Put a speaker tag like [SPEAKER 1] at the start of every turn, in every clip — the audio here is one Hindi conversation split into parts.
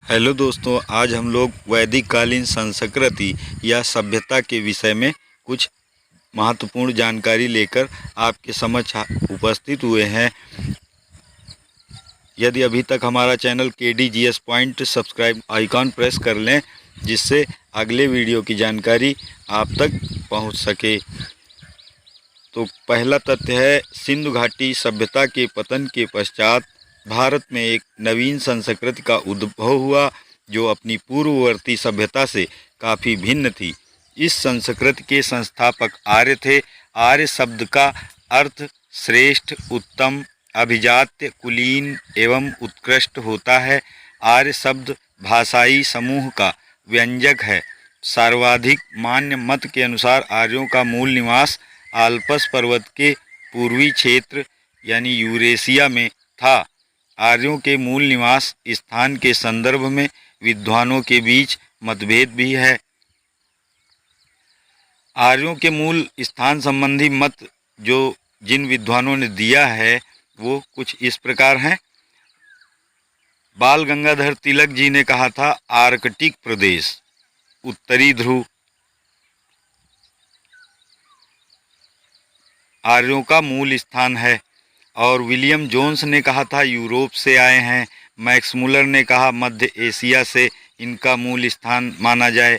[SPEAKER 1] हेलो दोस्तों, आज हम लोग वैदिक कालीन संस्कृति या सभ्यता के विषय में कुछ महत्वपूर्ण जानकारी लेकर आपके समक्ष उपस्थित हुए हैं। यदि अभी तक हमारा channel KDGS point subscribe icon press कर लें, जिससे अगले वीडियो की जानकारी आप तक पहुंच सके। तो पहला तथ्य है, सिंधु घाटी सभ्यता के पतन के पश्चात भारत में एक नवीन संस्कृति का उद्भव हुआ जो अपनी पूर्ववर्ती सभ्यता से काफ़ी भिन्न थी। इस संस्कृति के संस्थापक आर्य थे। आर्य शब्द का अर्थ श्रेष्ठ, उत्तम, अभिजात्य, कुलीन एवं उत्कृष्ट होता है। आर्य शब्द भाषाई समूह का व्यंजक है। सर्वाधिक मान्य मत के अनुसार आर्यों का मूल निवास आल्प्स पर्वत के पूर्वी क्षेत्र यानी यूरेशिया में था। आर्यों के मूल निवास स्थान के संदर्भ में विद्वानों के बीच मतभेद भी है। आर्यों के मूल स्थान संबंधी मत जो जिन विद्वानों ने दिया है वो कुछ इस प्रकार हैं। बाल गंगाधर तिलक जी ने कहा था, आर्कटिक प्रदेश, उत्तरी ध्रुव आर्यों का मूल स्थान है। और विलियम जोन्स ने कहा था, यूरोप से आए हैं। मैक्स मुलर ने कहा, मध्य एशिया से इनका मूल स्थान माना जाए।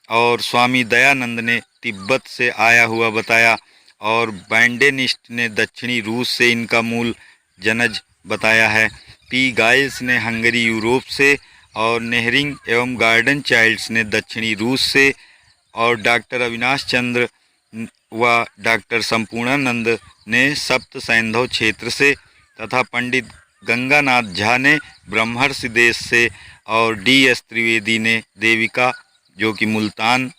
[SPEAKER 1] और स्वामी दयानंद ने तिब्बत से आया हुआ बताया। और बैंडेनिस्ट ने दक्षिणी रूस से इनका मूल जनज बताया है। पी गाइल्स ने हंगरी यूरोप से, और नेहरिंग एवं गार्डन चाइल्ड्स ने दक्षिणी रूस से, और डॉक्टर अविनाश चंद्र व डॉक्टर संपूर्णानंद ने सप्त सैंधव क्षेत्र से, तथा पंडित गंगानाथ झा ने ब्रह्मर्षि देश से, और DS त्रिवेदी ने देविका जो कि मुल्तान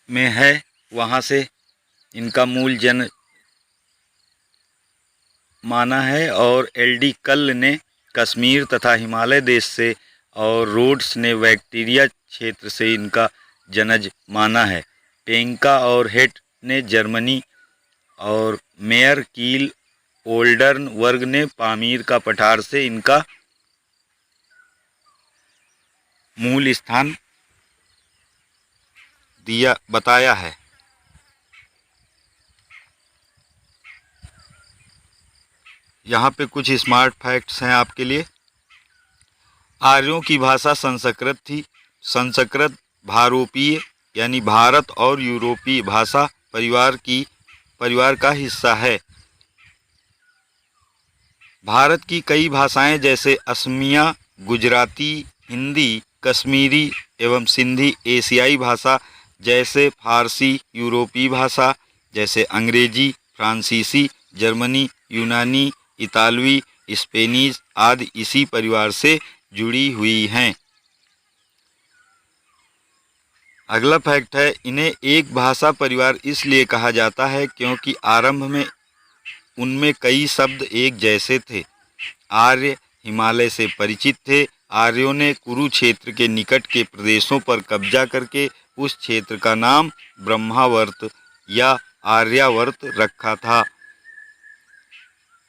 [SPEAKER 1] में है वहाँ से इनका मूल जन माना है। और LD कल्ल ने कश्मीर तथा हिमालय देश से, और रोड्स ने बैक्टीरिया क्षेत्र से इनका जनज माना है। पेंका और हेट ने जर्मनी, और मेयर कील ओल्डर्न वर्ग ने पामीर का पठार से इनका मूल स्थान बताया है। यहाँ पे कुछ स्मार्ट फैक्ट्स हैं आपके लिए। आर्यों की भाषा संस्कृत थी। संस्कृत भारोपीय यानी भारत और यूरोपीय भाषा परिवार का हिस्सा है। भारत की कई भाषाएं जैसे असमिया, गुजराती, हिंदी, कश्मीरी एवं सिंधी एशियाई भाषा जैसे फारसी, यूरोपीय भाषा जैसे अंग्रेजी, फ्रांसीसी, जर्मनी, यूनानी, इतालवी, स्पेनिश आदि इसी परिवार से जुड़ी हुई हैं। अगला फैक्ट है, इन्हें एक भाषा परिवार इसलिए कहा जाता है क्योंकि आरंभ में उनमें कई शब्द एक जैसे थे। आर्य हिमालय से परिचित थे। आर्यों ने कुरुक्षेत्र के निकट के प्रदेशों पर कब्जा करके उस क्षेत्र का नाम ब्रह्मावर्त या आर्यावर्त रखा था।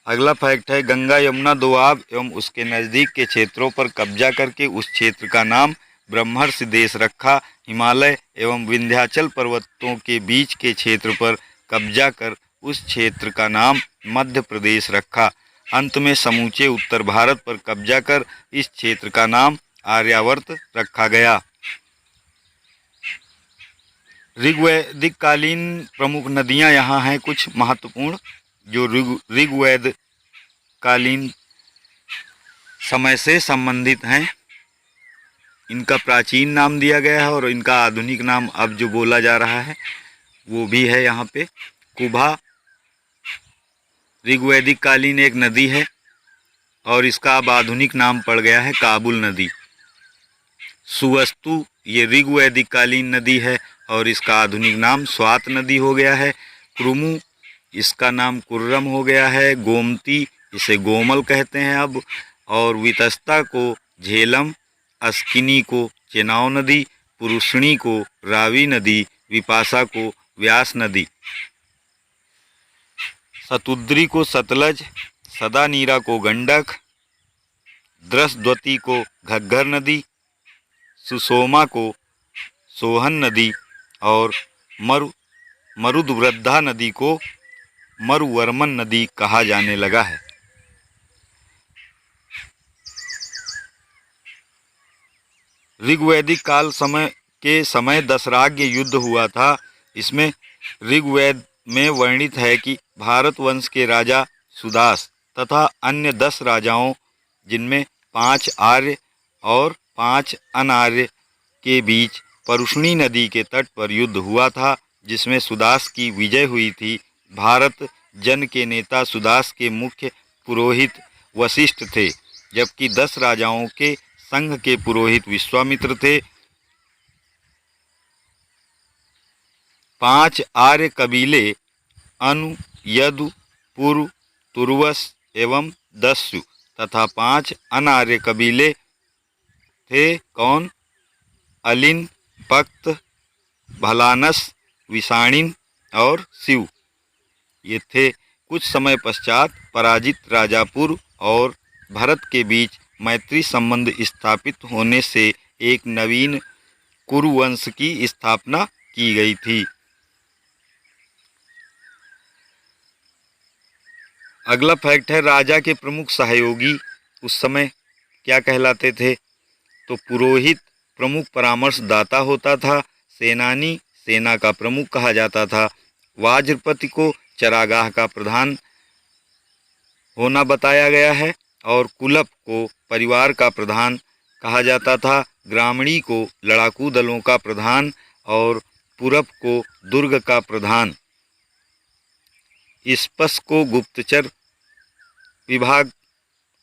[SPEAKER 1] अगला फैक्ट है, गंगा यमुना दोआब एवं उसके नज़दीक के क्षेत्रों पर कब्जा करके उस क्षेत्र का नाम ब्रह्मर्षि देश रखा। हिमालय एवं विंध्याचल पर्वतों के बीच के क्षेत्र पर कब्जा कर उस क्षेत्र का नाम मध्य प्रदेश रखा। अंत में समूचे उत्तर भारत पर कब्जा कर इस क्षेत्र का नाम आर्यावर्त रखा गया। ऋग्वैदिक कालीन प्रमुख नदियां यहाँ हैं कुछ महत्वपूर्ण, जो ऋग्वेद कालीन समय से संबंधित हैं। इनका प्राचीन नाम दिया गया है और इनका आधुनिक नाम अब जो बोला जा रहा है वो भी है यहाँ पे। कुभा ऋग्वैदिक कालीन एक नदी है और इसका अब आधुनिक नाम पड़ गया है काबुल नदी। सुवस्तु ये ऋग्वैदिक कालीन नदी है और इसका आधुनिक नाम स्वात नदी हो गया है। क्रुमु इसका नाम कुर्रम हो गया है। गोमती इसे गोमल कहते हैं अब। और वितस्ता को झेलम, अस्किनी को चेनाव नदी, पुरुषणी को रावी नदी, विपाशा को व्यास नदी, शतुद्री को सतलज, सदानीरा को गंडक, द्रसद्वती को घग्गर नदी, सुषोमा को सोहन नदी और मरुद्वृद्धा नदी को मरुवर्मन नदी कहा जाने लगा है। ऋग्वैदिक काल के समय दशराग्य युद्ध हुआ था। इसमें ऋग्वेद में वर्णित है कि भारत वंश के राजा सुदास तथा अन्य 10 राजाओं, जिनमें 5 आर्य और 5 अनार्य के बीच परुष्णी नदी के तट पर युद्ध हुआ था, जिसमें सुदास की विजय हुई थी। भारत जन के नेता सुदास के मुख्य पुरोहित वशिष्ठ थे, जबकि 10 राजाओं के संघ के पुरोहित विश्वामित्र थे। 5 आर्य कबीले अनु, यदु, पुरु, तुर्वस एवं दस्यु तथा 5 अनार्य कबीले थे। कौन? अलिन, पक्त, भलानस, विषाणिन और शिव। ये थे। कुछ समय पश्चात पराजित राजापुर और भरत के बीच मैत्री संबंध स्थापित होने से एक नवीन कुरुवंश की स्थापना की गई थी। अगला फैक्ट है, राजा के प्रमुख सहयोगी उस समय क्या कहलाते थे? तो पुरोहित प्रमुख परामर्शदाता होता था। सेनानी सेना का प्रमुख कहा जाता था। वाजपति को चरागाह का प्रधान होना बताया गया है और कुलप को परिवार का प्रधान कहा जाता था। ग्रामणी को लड़ाकू दलों का प्रधान और पुरप को दुर्ग का प्रधान। स्पस को गुप्तचर विभाग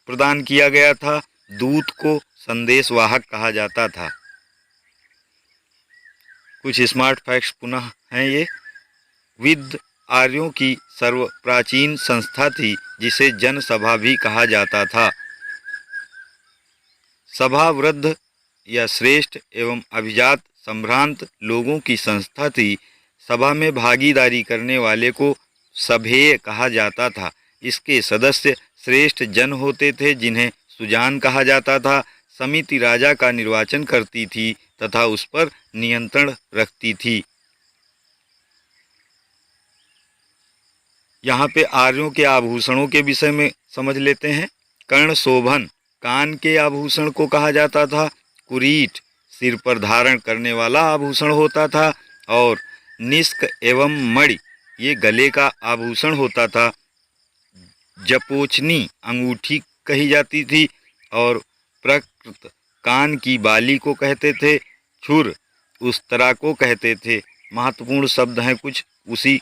[SPEAKER 1] प्रदान किया गया था। दूत को संदेशवाहक कहा जाता था। कुछ स्मार्ट फैक्ट्स पुनः हैं ये। विद आर्यों की सर्व प्राचीन संस्था थी, जिसे जनसभा भी कहा जाता था। सभा वृद्ध या श्रेष्ठ एवं अभिजात संभ्रांत लोगों की संस्था थी। सभा में भागीदारी करने वाले को सभेय कहा जाता था। इसके सदस्य श्रेष्ठ जन होते थे, जिन्हें सुजान कहा जाता था। समिति राजा का निर्वाचन करती थी तथा उस पर नियंत्रण रखती थी। यहाँ पे आर्यों के आभूषणों के विषय में समझ लेते हैं। कर्ण शोभन, कान के आभूषण को कहा जाता था। कुरीट, सिर पर धारण करने वाला आभूषण होता था। और निष्क एवं मणि, ये गले का आभूषण होता था। जपोचनी, अंगूठी कही जाती थी। और प्रकृत, कान की बाली को कहते थे। छुर, उस्तरा को कहते थे। महत्वपूर्ण शब्द हैं कुछ उसी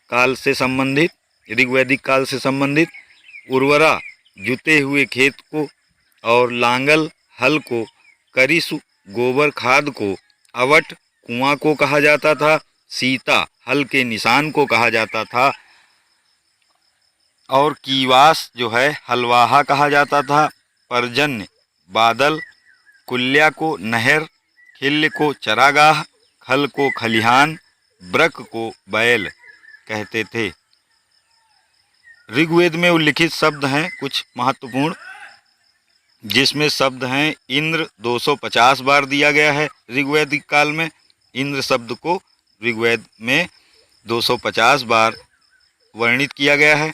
[SPEAKER 1] काल से संबंधित, ऋग्वैदिक काल से संबंधित। उर्वरा, जुते हुए खेत को। और लांगल, हल को। करिसु, गोबर खाद को। अवट, कुआं को कहा जाता था। सीता, हल के निशान को कहा जाता था। और कीवास जो है हलवाहा कहा जाता था। पर्जन्य, बादल। कुल्या को नहर। खिल्य को चरागाह। खल को खलिहान। ब्रक को बैल कहते थे। ऋग्वेद में उल्लिखित शब्द हैं कुछ महत्वपूर्ण, जिसमें शब्द हैं इंद्र 250 बार दिया गया है ऋग्वैदिक काल में। इंद्र शब्द को ऋग्वेद में 250 बार वर्णित किया गया है।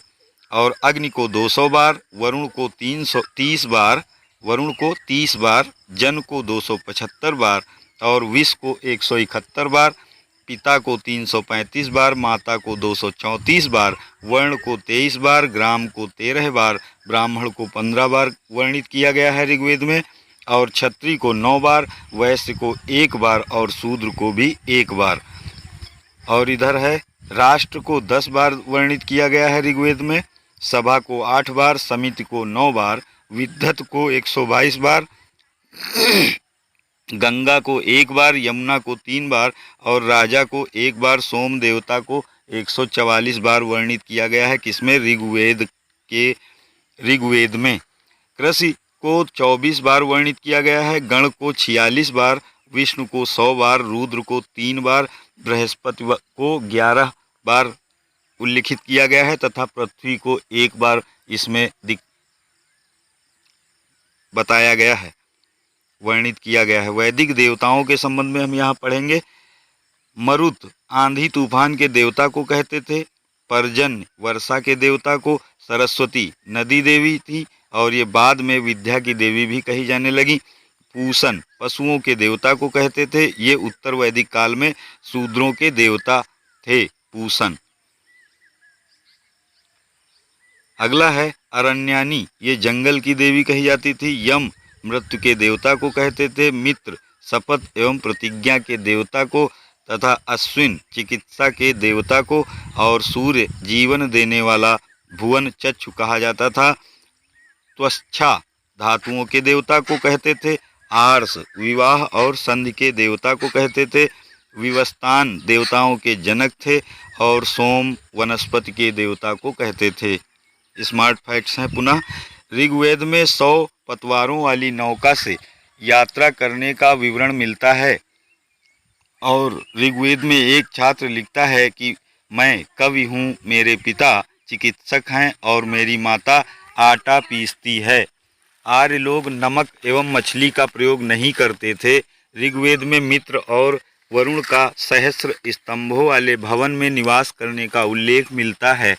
[SPEAKER 1] और अग्नि को 200 बार, वरुण को 330 बार, वरुण को 30 बार, जन को 275 बार और विष को 171 बार, पिता को 335 बार, माता को 234 बार, वर्ण को 23 बार, ग्राम को 13 बार, ब्राह्मण को 15 बार वर्णित किया गया है ऋग्वेद में। और क्षत्रिय को 9 बार, वैश्य को 1 बार और शूद्र को भी 1 बार। और इधर है राष्ट्र को 10 बार वर्णित किया गया है ऋग्वेद में। सभा को 8 बार, समिति को 9 बार, विद्वत को 122 बार, गंगा को 1 बार, यमुना को 3 बार और राजा को 1 बार, सोम देवता को 144 बार वर्णित किया गया है। किसमें? ऋग्वेद में। कृषि को 24 बार वर्णित किया गया है। गण को 46 बार, विष्णु को 100 बार, रुद्र को 3 बार, बृहस्पति को 11 बार उल्लिखित किया गया है तथा पृथ्वी को 1 बार इसमें बताया गया है। वर्णित किया गया है। वैदिक देवताओं के संबंध में हम यहाँ पढ़ेंगे। मरुत आंधी तूफान के देवता को कहते थे। पर्जन्य वर्षा के देवता को। सरस्वती नदी देवी थी और ये बाद में विद्या की देवी भी कही जाने लगी। पूषण पशुओं के देवता को कहते थे। ये उत्तर वैदिक काल में शूद्रों के देवता थे पूषण। अगला है अरण्यानी, ये जंगल की देवी कही जाती थी। यम मृत्यु के देवता को कहते थे। मित्र शपथ एवं प्रतिज्ञा के देवता को तथा अश्विन चिकित्सा के देवता को और सूर्य जीवन देने वाला भुवन चक्षु कहा जाता था। त्वच्छा धातुओं के देवता को कहते थे। आर्ष विवाह और संधि के देवता को कहते थे। विवस्तान देवताओं के जनक थे और सोम वनस्पति के देवता को कहते थे। स्मार्ट फैक्ट्स हैं पुनः। ऋग्वेद में 100 पतवारों वाली नौका से यात्रा करने का विवरण मिलता है और ऋग्वेद में एक छात्र लिखता है कि मैं कवि हूँ, मेरे पिता चिकित्सक हैं और मेरी माता आटा पीसती है। आर्य लोग नमक एवं मछली का प्रयोग नहीं करते थे। ऋग्वेद में मित्र और वरुण का सहस्र स्तंभों वाले भवन में निवास करने का उल्लेख मिलता है।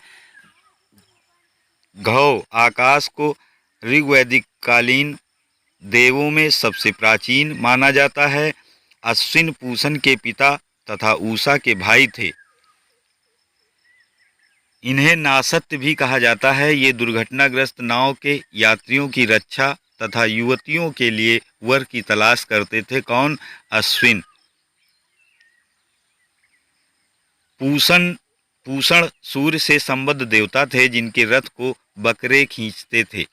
[SPEAKER 1] घौ आकाश को ऋग्वैदिक कालीन देवों में सबसे प्राचीन माना जाता है। अश्विन पूषण के पिता तथा उषा के भाई थे। इन्हें नासत्य भी कहा जाता है। ये दुर्घटनाग्रस्त नाव के यात्रियों की रक्षा तथा युवतियों के लिए वर की तलाश करते थे। कौन? अश्विन। पूषण सूर्य से संबद्ध देवता थे जिनके रथ को बकरे खींचते थे।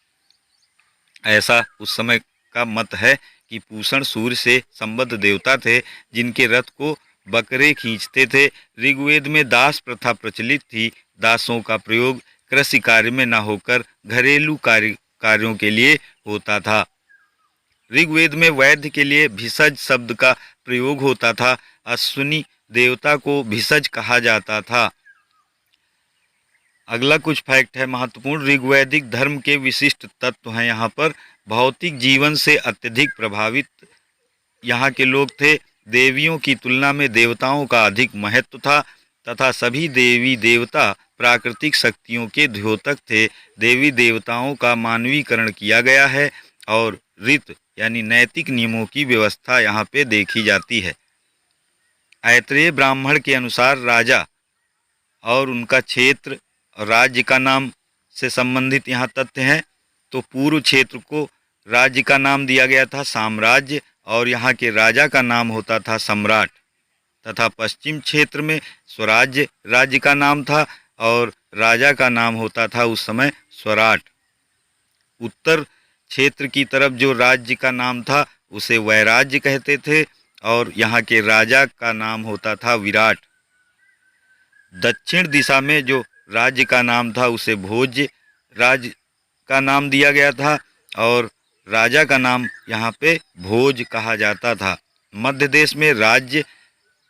[SPEAKER 1] ऐसा उस समय का मत है कि पूषण सूर्य से संबद्ध देवता थे जिनके रथ को बकरे खींचते थे। ऋग्वेद में दास प्रथा प्रचलित थी। दासों का प्रयोग कृषि कार्य में न होकर घरेलू कार्यों के लिए होता था। ऋग्वेद में वैद्य के लिए भिषज शब्द का प्रयोग होता था। अश्विनी देवता को भिषज कहा जाता था। अगला कुछ फैक्ट है महत्वपूर्ण। ऋग्वैदिक धर्म के विशिष्ट तत्व हैं यहाँ पर। भौतिक जीवन से अत्यधिक प्रभावित यहाँ के लोग थे। देवियों की तुलना में देवताओं का अधिक महत्व था तथा सभी देवी देवता प्राकृतिक शक्तियों के द्योतक थे। देवी देवताओं का मानवीकरण किया गया है और रीत यानी नैतिक नियमों की व्यवस्था यहाँ पे देखी जाती है। ऐत्रेय ब्राह्मण के अनुसार राजा और उनका क्षेत्र और राज्य का नाम से संबंधित यहाँ तथ्य हैं। तो पूर्व क्षेत्र को राज्य का नाम दिया गया था साम्राज्य और यहाँ के राजा का नाम होता था सम्राट, तथा पश्चिम क्षेत्र में स्वराज्य राज्य का नाम था और राजा का नाम होता था उस समय स्वराट। उत्तर क्षेत्र की तरफ जो राज्य का नाम था उसे वैराज्य कहते थे और यहाँ के राजा का नाम होता था विराट। दक्षिण दिशा में जो राज्य का नाम था उसे भोज्य राज्य का नाम दिया गया था और राजा का नाम यहाँ पे भोज कहा जाता था। मध्य देश में राज्य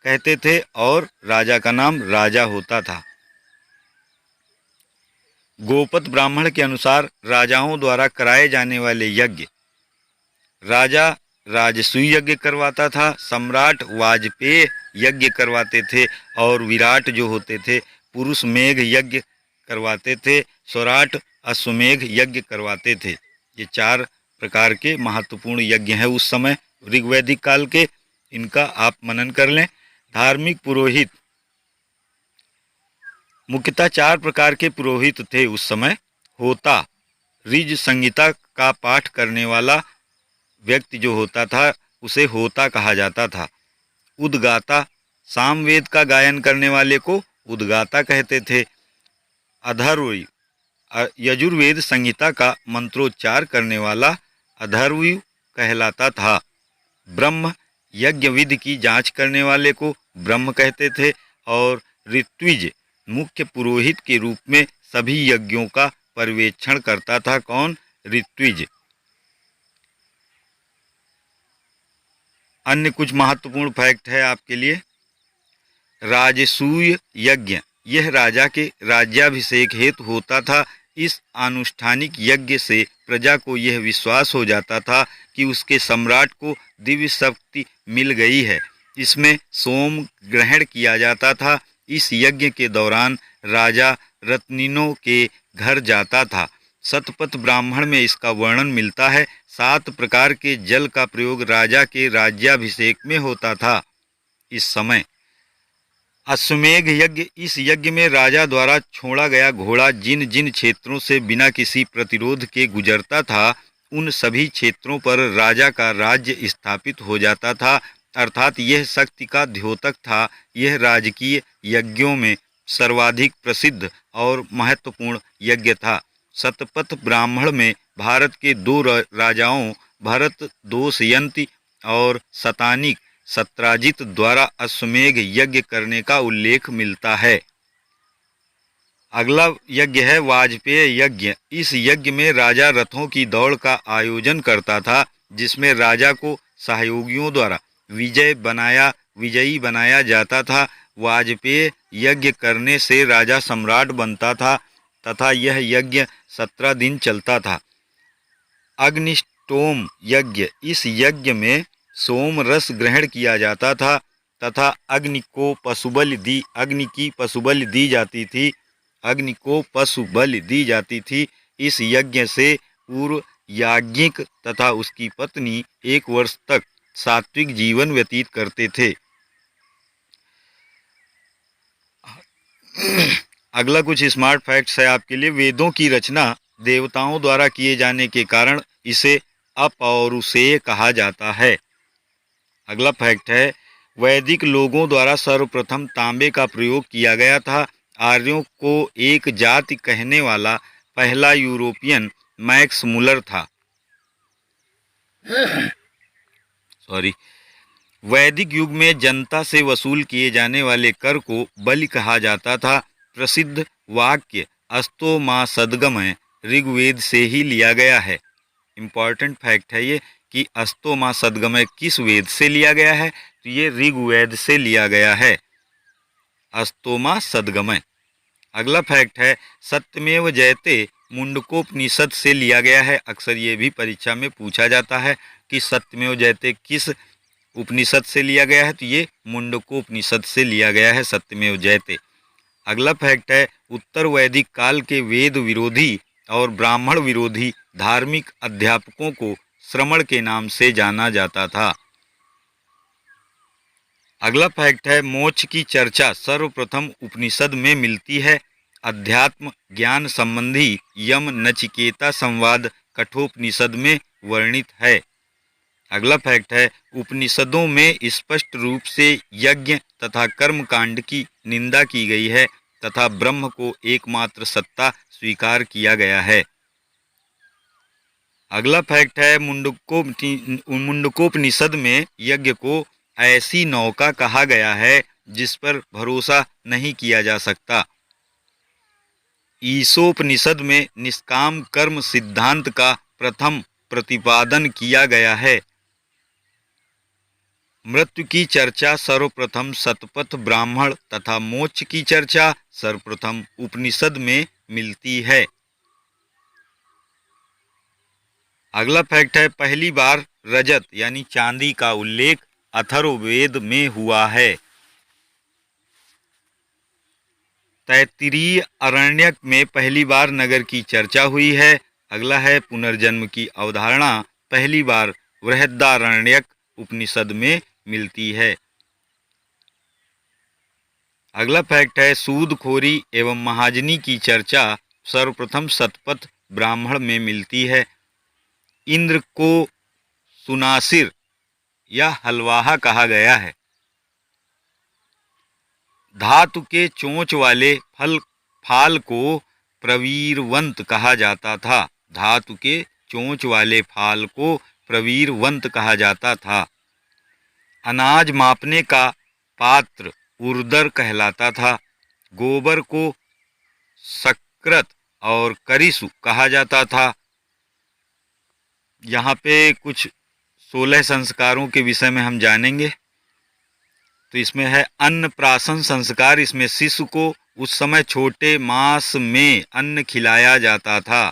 [SPEAKER 1] कहते थे और राजा का नाम राजा होता था। गोपत ब्राह्मण के अनुसार राजाओं द्वारा कराए जाने वाले यज्ञ, राजा राजसूय यज्ञ करवाता था, सम्राट वाजपेय यज्ञ करवाते थे और विराट जो होते थे पुरुष मेघ यज्ञ करवाते थे, स्वराट अश्वमेघ यज्ञ करवाते थे। ये 4 प्रकार के महत्वपूर्ण यज्ञ हैं उस समय ऋग्वैदिक काल के। इनका आप मनन कर लें। धार्मिक पुरोहित, मुख्यतः 4 प्रकार के पुरोहित थे उस समय। होता, ऋज संहिता का पाठ करने वाला व्यक्ति जो होता था उसे होता कहा जाता था। उद्गाता, सामवेद का गायन करने वाले को उद्गाता कहते थे। अथर्वयु, यजुर्वेद संहिता का मंत्रोच्चार करने वाला अथर्वयु कहलाता था। ब्रह्म, यज्ञ विधि की जांच करने वाले को ब्रह्म कहते थे और ऋत्विज मुख्य पुरोहित के रूप में सभी यज्ञों का पर्यवेक्षण करता था। कौन? ऋत्विज। अन्य कुछ महत्वपूर्ण फैक्ट है आपके लिए। राजसूय यज्ञ, यह राजा के राज्याभिषेक हेतु होता था। इस आनुष्ठानिक यज्ञ से प्रजा को यह विश्वास हो जाता था कि उसके सम्राट को दिव्य शक्ति मिल गई है। इसमें सोम ग्रहण किया जाता था। इस यज्ञ के दौरान राजा रत्निनों के घर जाता था। शतपथ ब्राह्मण में इसका वर्णन मिलता है। 7 प्रकार के जल का प्रयोग राजा के राज्याभिषेक में होता था। इस समय अश्वमेध यज्ञ, इस यज्ञ में राजा द्वारा छोड़ा गया घोड़ा जिन जिन क्षेत्रों से बिना किसी प्रतिरोध के गुजरता था, उन सभी क्षेत्रों पर राजा का राज्य स्थापित हो जाता था, अर्थात यह शक्ति का द्योतक था। यह राजकीय यज्ञों में सर्वाधिक प्रसिद्ध और महत्वपूर्ण यज्ञ था। शतपथ ब्राह्मण में भारत के 2 राजाओं भरत दोषयंती और शतानिक सत्राजित द्वारा अश्वमेध यज्ञ करने का उल्लेख मिलता है। अगला यज्ञ है वाजपेय यज्ञ। इस यज्ञ में राजा रथों की दौड़ का आयोजन करता था, जिसमें राजा को सहयोगियों द्वारा विजयी बनाया जाता था। वाजपेय यज्ञ करने से राजा सम्राट बनता था तथा यह यज्ञ 17 दिन चलता था। अग्निष्टोम यज्ञ, इस यज्ञ में सोम रस ग्रहण किया जाता था तथा अग्नि की पशुबलि दी जाती थी। इस यज्ञ से पूर्व याज्ञिक तथा उसकी पत्नी 1 वर्ष तक सात्विक जीवन व्यतीत करते थे। अगला कुछ स्मार्ट फैक्ट्स है आपके लिए। वेदों की रचना देवताओं द्वारा किए जाने के कारण इसे अपौरुषेय कहा जाता है। अगला फैक्ट है वैदिक लोगों द्वारा सर्वप्रथम तांबे का प्रयोग किया गया था। आर्यों को एक जाति कहने वाला पहला यूरोपियन मैक्स मुलर था। वैदिक युग में जनता से वसूल किए जाने वाले कर को बलि कहा जाता था। प्रसिद्ध वाक्य अस्तो मां सद्गमय ऋग्वेद से ही लिया गया है। इम्पॉर्टेंट फैक्ट है ये कि अस्तो मां सद्गमय किस वेद से लिया गया है, तो ये ऋग्वेद से लिया गया है, अस्तो मां सद्गमय। अगला फैक्ट है सत्यमेव जयते मुंडकोपनिषद से लिया गया है। अक्सर ये भी परीक्षा में पूछा जाता है कि सत्यमेव जयते किस उपनिषद से लिया गया है, तो ये मुंडकोपनिषद से लिया गया है सत्यमेव जयते। अगला फैक्ट है उत्तर वैदिक काल के वेद विरोधी और ब्राह्मण विरोधी धार्मिक अध्यापकों को श्रमण के नाम से जाना जाता था। अगला फैक्ट है मोक्ष की चर्चा सर्वप्रथम उपनिषद में मिलती है। अध्यात्म ज्ञान संबंधी यम नचिकेता संवाद कठोपनिषद में वर्णित है। अगला फैक्ट है उपनिषदों में स्पष्ट रूप से यज्ञ तथा कर्म कांड की निंदा की गई है तथा ब्रह्म को एकमात्र सत्ता स्वीकार किया गया है। अगला फैक्ट है मुंडकोपनिषद में यज्ञ को ऐसी नौका कहा गया है जिस पर भरोसा नहीं किया जा सकता। ईशोपनिषद में निष्काम कर्म सिद्धांत का प्रथम प्रतिपादन किया गया है। मृत्यु की चर्चा सर्वप्रथम शतपथ ब्राह्मण तथा मोक्ष की चर्चा सर्वप्रथम उपनिषद में मिलती है। अगला फैक्ट है पहली बार रजत यानी चांदी का उल्लेख अथर्ववेद में हुआ है। तैत्तिरीय अरण्यक में पहली बार नगर की चर्चा हुई है। अगला है पुनर्जन्म की अवधारणा पहली बार बृहदारण्यक उपनिषद में मिलती है। अगला फैक्ट है सूदखोरी एवं महाजनी की चर्चा सर्वप्रथम शतपथ ब्राह्मण में मिलती है। इंद्र को सुनासिर या हलवाहा कहा गया है। धातु के चोंच वाले फाल को प्रवीरवंत कहा जाता था। धातु के चोंच वाले फाल को प्रवीरवंत कहा जाता था। अनाज मापने का पात्र उर्दर कहलाता था। गोबर को सकृत और करिसु कहा जाता था। यहाँ पे कुछ 16 संस्कारों के विषय में हम जानेंगे। तो इसमें है अन्नप्राशन संस्कार। इसमें शिशु को उस समय छोटे मांस में अन्न खिलाया जाता था।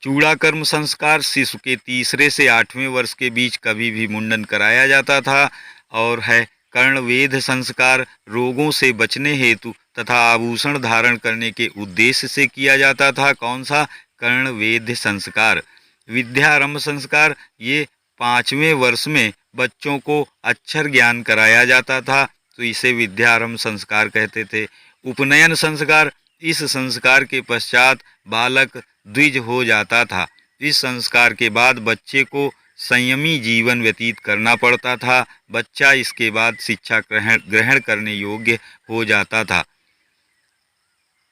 [SPEAKER 1] चूड़ाकर्म संस्कार, शिशु के 3 से 8वें वर्ष के बीच कभी भी मुंडन कराया जाता था। और है कर्णवेध संस्कार, रोगों से बचने हेतु तथा आभूषण धारण करने के उद्देश्य से किया जाता था। कौन सा? कर्णवेध संस्कार। विद्यारंभ संस्कार, ये 5वें वर्ष में बच्चों को अक्षर ज्ञान कराया जाता था, तो इसे विद्यारंभ संस्कार कहते थे। उपनयन संस्कार, इस संस्कार के पश्चात बालक द्विज हो जाता था। इस संस्कार के बाद बच्चे को संयमी जीवन व्यतीत करना पड़ता था। बच्चा इसके बाद शिक्षा ग्रहण करने योग्य हो जाता था।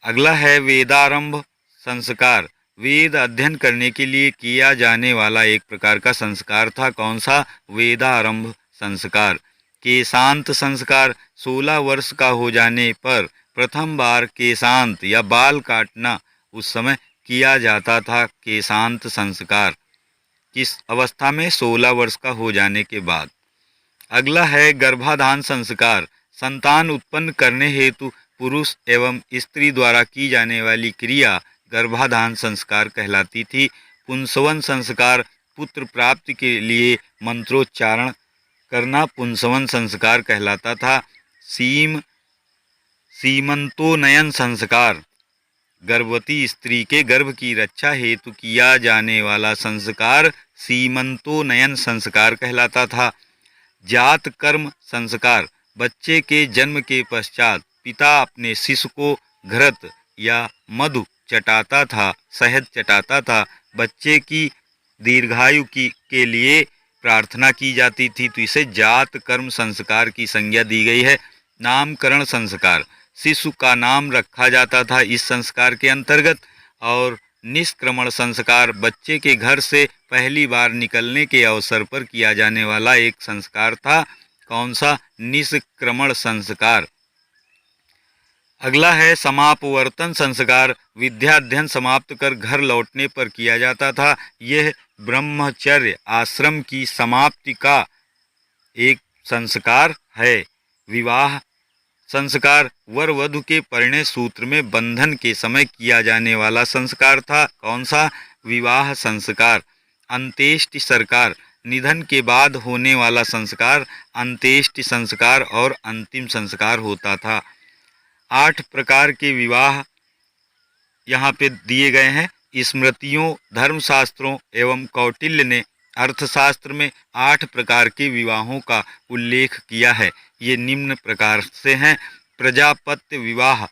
[SPEAKER 1] अगला है वेदारंभ संस्कार। वेद अध्ययन करने के लिए किया जाने वाला एक प्रकार का संस्कार था। कौन सा? वेदारंभ संस्कार। केशांत संस्कार, 16 वर्ष का हो जाने पर प्रथम बार केशांत या बाल काटना उस समय किया जाता था। केशांत संस्कार किस अवस्था में? 16 वर्ष का हो जाने के बाद। अगला है गर्भाधान संस्कार। संतान उत्पन्न करने हेतु पुरुष एवं स्त्री द्वारा की जाने वाली क्रिया गर्भाधान संस्कार कहलाती थी। पुंसवन संस्कार, पुत्र प्राप्ति के लिए मंत्रोच्चारण करना पुंसवन संस्कार कहलाता था। सीमंतोनयन संस्कार, गर्भवती स्त्री के गर्भ की रक्षा हेतु किया जाने वाला संस्कार सीमंतोनयन संस्कार कहलाता था। जात कर्म संस्कार, बच्चे के जन्म के पश्चात पिता अपने शिशु को घृत या मधु चटाता था, शहद चटाता था। बच्चे की दीर्घायु के लिए प्रार्थना की जाती थी, तो इसे जात कर्म संस्कार की संज्ञा दी गई है। नामकरण संस्कार, शिशु का नाम रखा जाता था इस संस्कार के अंतर्गत। और निष्क्रमण संस्कार, बच्चे के घर से पहली बार निकलने के अवसर पर किया जाने वाला एक संस्कार था। कौन सा? निष्क्रमण संस्कार। अगला है समापवर्तन संस्कार। विद्या अध्ययन समाप्त कर घर लौटने पर किया जाता था। यह ब्रह्मचर्य आश्रम की समाप्ति का एक संस्कार है। विवाह संस्कार, वर वधु के परिणय सूत्र में बंधन के समय किया जाने वाला संस्कार था। कौन सा? विवाह संस्कार। अंत्येष्टि संस्कार, निधन के बाद होने वाला संस्कार अंत्येष्टि संस्कार और अंतिम संस्कार होता था। 8 प्रकार के विवाह यहाँ पे दिए गए हैं। स्मृतियों, धर्मशास्त्रों एवं कौटिल्य ने अर्थशास्त्र में 8 प्रकार के विवाहों का उल्लेख किया है। ये निम्न प्रकार से हैं। प्रजापत्य विवाह,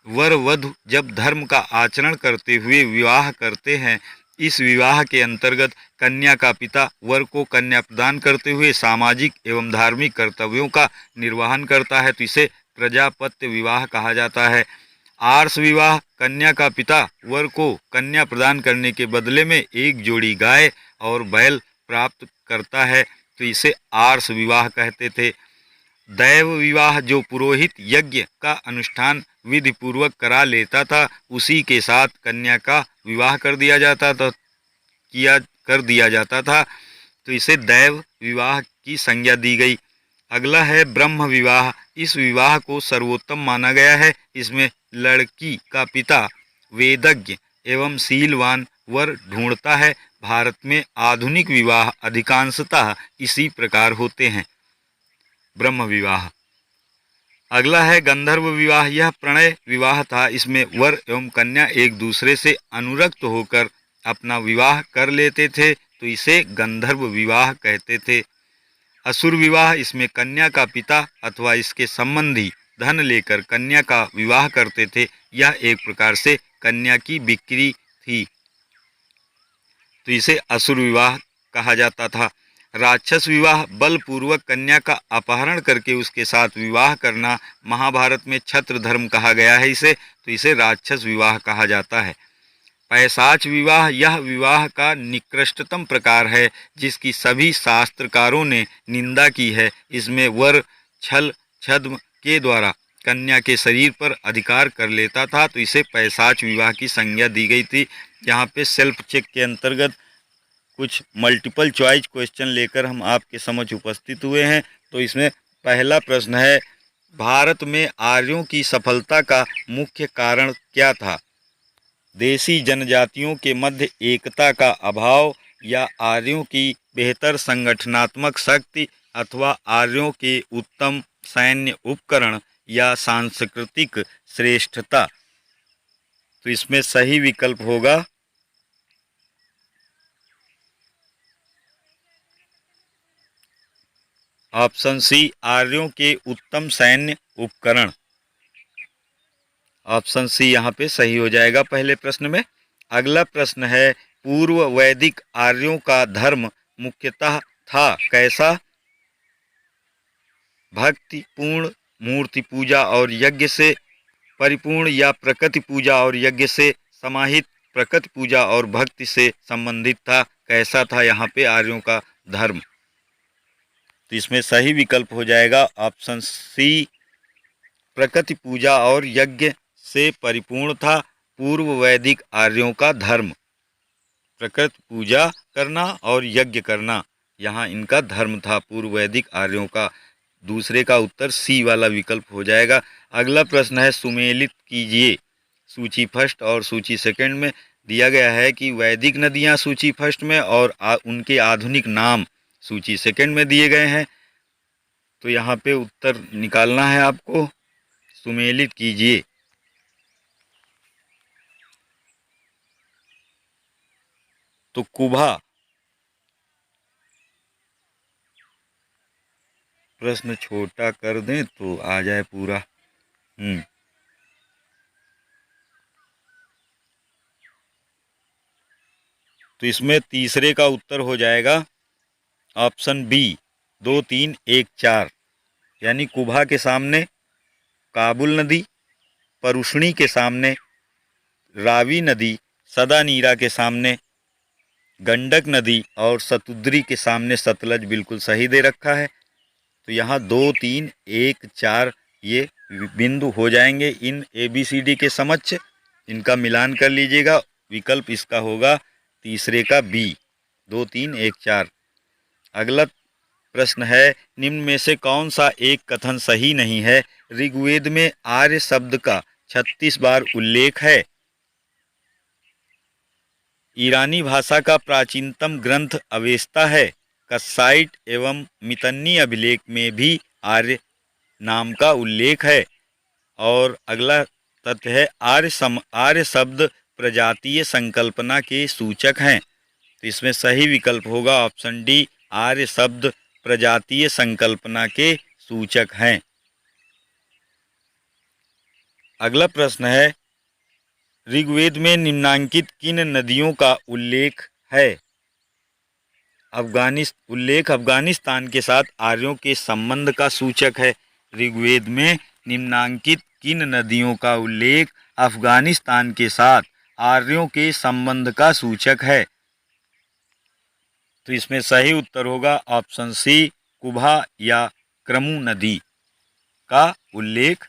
[SPEAKER 1] वर वधु जब धर्म का आचरण करते हुए विवाह करते हैं। इस विवाह के अंतर्गत कन्या का पिता वर को कन्या प्रदान करते हुए सामाजिक एवं धार्मिक कर्तव्यों का निर्वहन करता है, तो इसे प्रजापत्य विवाह कहा जाता है। आर्ष विवाह, कन्या का पिता वर को कन्या प्रदान करने के बदले में एक जोड़ी गाय और बैल प्राप्त करता है, तो इसे आर्ष विवाह कहते थे। दैव विवाह, जो पुरोहित यज्ञ का अनुष्ठान विधि पूर्वक करा लेता था, उसी के साथ कन्या का विवाह कर दिया जाता था, तो इसे दैव विवाह की संज्ञा दी गई। अगला है ब्रह्म विवाह। इस विवाह को सर्वोत्तम माना गया है। इसमें लड़की का पिता वेदज्ञ एवं शीलवान वर ढूंढता है। भारत में आधुनिक विवाह अधिकांशतः इसी प्रकार होते हैं। ब्रह्म विवाह। अगला है गंधर्व विवाह। यह प्रणय विवाह था। इसमें वर एवं कन्या एक दूसरे से अनुरक्त होकर अपना विवाह कर लेते थे, तो इसे गंधर्व विवाह कहते थे। असुर विवाह, इसमें कन्या का पिता अथवा इसके संबंधी धन लेकर कन्या का विवाह करते थे। यह एक प्रकार से कन्या की बिक्री थी, तो इसे असुर विवाह कहा जाता था। राक्षस विवाह, बलपूर्वक कन्या का अपहरण करके उसके साथ विवाह करना। महाभारत में छत्र धर्म कहा गया है इसे, तो इसे राक्षस विवाह कहा जाता है। पैशाच विवाह, यह विवाह का निकृष्टतम प्रकार है, जिसकी सभी शास्त्रकारों ने निंदा की है। इसमें वर छल छद्म के द्वारा कन्या के शरीर पर अधिकार कर लेता था, तो इसे पैशाच विवाह की संज्ञा दी गई थी। यहाँ पे सेल्फ चेक के अंतर्गत कुछ मल्टीपल चॉइस क्वेश्चन लेकर हम आपके समक्ष उपस्थित हुए हैं। तो इसमें पहला प्रश्न है, भारत में आर्यों की सफलता का मुख्य कारण क्या था? देशी जनजातियों के मध्य एकता का अभाव या आर्यों की बेहतर संगठनात्मक शक्ति अथवा आर्यों के उत्तम सैन्य उपकरण या सांस्कृतिक श्रेष्ठता। तो इसमें सही विकल्प होगा ऑप्शन सी, आर्यों के उत्तम सैन्य उपकरण। ऑप्शन सी यहाँ पे सही हो जाएगा पहले प्रश्न में। अगला प्रश्न है, पूर्व वैदिक आर्यों का धर्म मुख्यतः था कैसा? भक्तिपूर्ण, मूर्ति पूजा और यज्ञ से परिपूर्ण या प्रकृति पूजा और यज्ञ से समाहित? प्रकृति पूजा और भक्ति से संबंधित था। कैसा था यहाँ पे आर्यों का धर्म? तो इसमें सही विकल्प हो जाएगा ऑप्शन सी, प्रकृति पूजा और यज्ञ से परिपूर्ण था पूर्व वैदिक आर्यों का धर्म। प्रकृति पूजा करना और यज्ञ करना यहाँ इनका धर्म था पूर्व वैदिक आर्यों का। दूसरे का उत्तर सी वाला विकल्प हो जाएगा। अगला प्रश्न है, सुमेलित कीजिए। सूची फर्स्ट और सूची सेकंड में दिया गया है कि वैदिक नदियाँ सूची फर्स्ट में और उनके आधुनिक नाम सूची सेकंड में दिए गए हैं। तो यहाँ पे उत्तर निकालना है आपको। सुमेलित कीजिए। तो कुभा, प्रश्न छोटा कर दें तो आ जाए पूरा। तो इसमें तीसरे का उत्तर हो जाएगा ऑप्शन बी, 2, 3, 1, 4। यानी कुभा के सामने काबुल नदी, परुष्णी के सामने रावी नदी, सदानीरा के सामने गंडक नदी और सतुद्री के सामने सतलज बिल्कुल सही दे रखा है। तो यहाँ 2, 3, 1, 4 ये बिंदु हो जाएंगे इन ABCD के समक्ष। इनका मिलान कर लीजिएगा। विकल्प इसका होगा तीसरे का बी, 2, 3, 1, 4। अगला प्रश्न है, निम्न में से कौन सा एक कथन सही नहीं है? ऋग्वेद में आर्य शब्द का 36 बार उल्लेख है। ईरानी भाषा का प्राचीनतम ग्रंथ अवेस्ता है। कस्साइट एवं मितन्नी अभिलेख में भी आर्य नाम का उल्लेख है। और अगला तथ्य है, आर्य शब्द प्रजातीय संकल्पना के सूचक हैं। तो इसमें सही विकल्प होगा ऑप्शन डी, आर्य शब्द प्रजातीय संकल्पना के सूचक हैं। अगला प्रश्न है, ऋग्वेद में निम्नांकित किन नदियों का उल्लेख है? उल्लेख अफगानिस्तान के साथ आर्यों के संबंध का सूचक है। ऋग्वेद में निम्नांकित किन नदियों का उल्लेख अफगानिस्तान के साथ आर्यों के संबंध का सूचक है? तो इसमें सही उत्तर होगा ऑप्शन सी, कुभा या क्रमु नदी का उल्लेख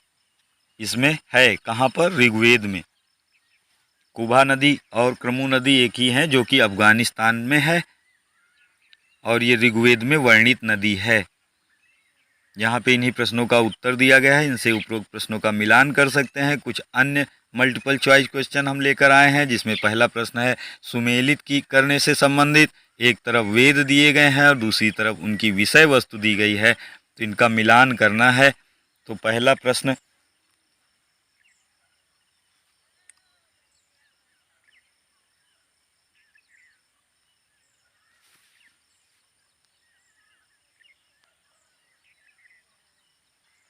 [SPEAKER 1] इसमें है। कहाँ पर? ऋग्वेद में। कुभा नदी और क्रमु नदी एक ही हैं जो कि अफगानिस्तान में है और ये ऋग्वेद में वर्णित नदी है। यहाँ पे इन्हीं प्रश्नों का उत्तर दिया गया है। इनसे उपरोक्त प्रश्नों का मिलान कर सकते हैं। कुछ अन्य मल्टीपल चॉइस क्वेश्चन हम लेकर आए हैं, जिसमें पहला प्रश्न है सुमेलित की करने से संबंधित। एक तरफ वेद दिए गए हैं और दूसरी तरफ उनकी विषय वस्तु दी गई है, तो इनका मिलान करना है। तो पहला प्रश्न,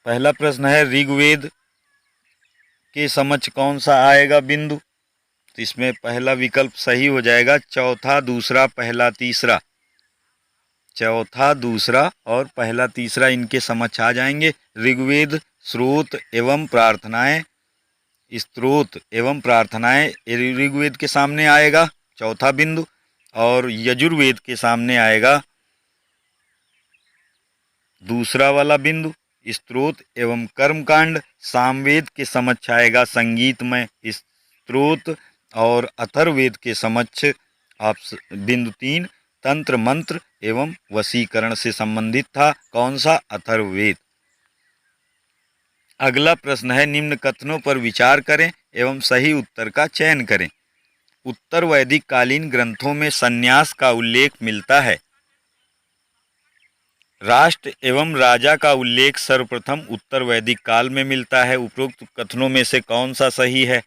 [SPEAKER 1] है ऋग्वेद के समक्ष कौन सा आएगा बिंदु? तो इसमें पहला विकल्प सही हो जाएगा, चौथा, दूसरा, पहला, तीसरा। चौथा, दूसरा और पहला, तीसरा इनके समक्ष आ जाएंगे। ऋग्वेद स्रोत एवं प्रार्थनाएं, स्त्रोत एवं प्रार्थनाएं ऋग्वेद के सामने आएगा चौथा बिंदु, और यजुर्वेद के सामने आएगा दूसरा वाला बिंदु। स्त्रोत एवं कर्मकांड सामवेद के समक्ष आएगा संगीतमय स्त्रोत, और अथर्ववेद के समक्ष बिंदु 3 तंत्र मंत्र एवं वशीकरण से संबंधित था। कौन सा? अथर्ववेद। अगला प्रश्न है, निम्न कथनों पर विचार करें एवं सही उत्तर का चयन करें। उत्तर वैदिक कालीन ग्रंथों में संन्यास का उल्लेख मिलता है? राष्ट्र एवं राजा का उल्लेख सर्वप्रथम उत्तर वैदिक काल में मिलता है। उपरोक्त कथनों में से कौन सा सही है?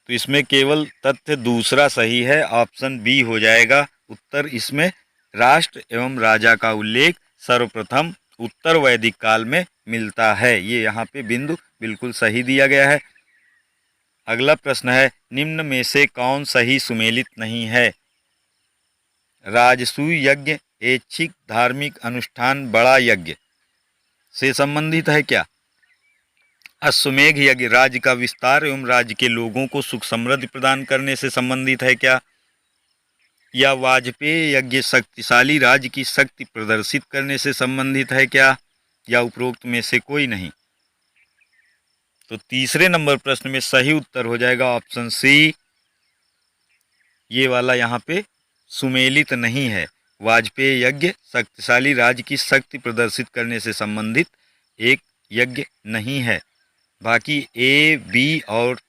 [SPEAKER 1] तो इसमें केवल तथ्य दूसरा सही है, ऑप्शन बी हो जाएगा उत्तर। इसमें राष्ट्र एवं राजा का उल्लेख सर्वप्रथम उत्तर वैदिक काल में मिलता है। ये यहाँ पे बिंदु बिल्कुल सही दिया गया है। अगला प्रश्न है, निम्न में से कौन सही सुमेलित नहीं है? राजसूय यज्ञ ऐच्छिक धार्मिक अनुष्ठान बड़ा यज्ञ से संबंधित है क्या? अश्वमेघ यज्ञ राज्य का विस्तार एवं राज्य के लोगों को सुख समृद्धि प्रदान करने से संबंधित है क्या? या वाजपेय यज्ञ शक्तिशाली राज्य की शक्ति प्रदर्शित करने से संबंधित है क्या? या उपरोक्त में से कोई नहीं? तो तीसरे नंबर प्रश्न में सही उत्तर हो जाएगा ऑप्शन सी, ये वाला यहाँ पे सुमेलित नहीं है। वाजपेय यज्ञ शक्तिशाली राज्य की शक्ति प्रदर्शित करने से संबंधित एक यज्ञ नहीं है। बाकी ए, बी और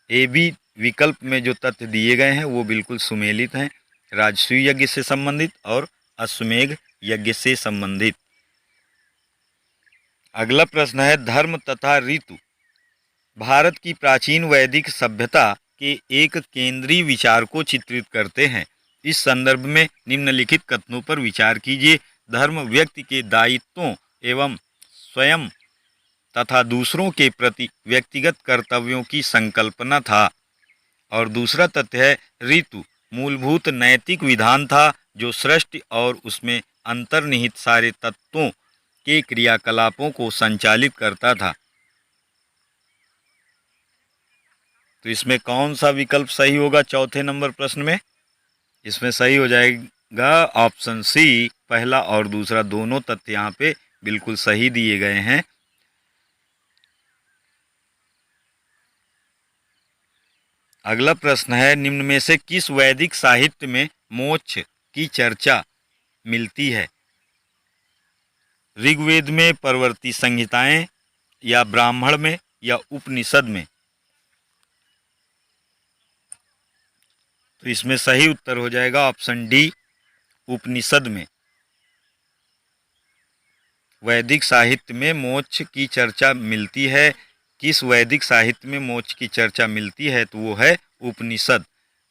[SPEAKER 1] ए बी विकल्प में जो तथ्य दिए गए हैं वो बिल्कुल सुमेलित हैं, राजसूय यज्ञ से संबंधित और अश्वमेघ यज्ञ से संबंधित। अगला प्रश्न है, धर्म तथा ऋतु भारत की प्राचीन वैदिक सभ्यता के एक केंद्रीय विचार को चित्रित करते हैं। इस संदर्भ में निम्नलिखित कथनों पर विचार कीजिए। धर्म व्यक्ति के दायित्वों एवं स्वयं तथा दूसरों के प्रति व्यक्तिगत कर्तव्यों की संकल्पना था। और दूसरा तथ्य है, ऋतु मूलभूत नैतिक विधान था जो सृष्टि और उसमें अंतर्निहित सारे तत्वों के क्रियाकलापों को संचालित करता था। तो इसमें कौन सा विकल्प सही होगा चौथे नंबर प्रश्न में? इसमें सही हो जाएगा ऑप्शन सी, पहला और दूसरा दोनों तथ्य यहाँ पे बिल्कुल सही दिए गए हैं। अगला प्रश्न है, निम्न में से किस वैदिक साहित्य में मोक्ष की चर्चा मिलती है? ऋग्वेद में, परवर्ती संहिताएं, या ब्राह्मण में, या उपनिषद में? तो इसमें सही उत्तर हो जाएगा ऑप्शन डी, उपनिषद में। वैदिक साहित्य में मोक्ष की चर्चा मिलती है। किस वैदिक साहित्य में मोक्ष की चर्चा मिलती है? तो वो है उपनिषद।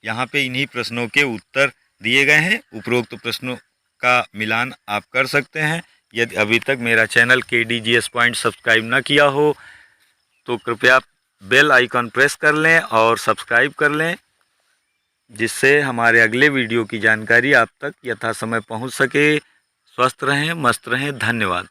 [SPEAKER 1] यहाँ पे इन्हीं प्रश्नों के उत्तर दिए गए हैं। उपरोक्त प्रश्नों का मिलान आप कर सकते हैं। यदि अभी तक मेरा चैनल KDGS पॉइंट सब्सक्राइब ना किया हो तो कृपया बेल आइकॉन प्रेस कर लें और सब्सक्राइब कर लें, जिससे हमारे अगले वीडियो की जानकारी आप तक यथासमय पहुंच सके। स्वस्थ रहें, मस्त रहें। धन्यवाद।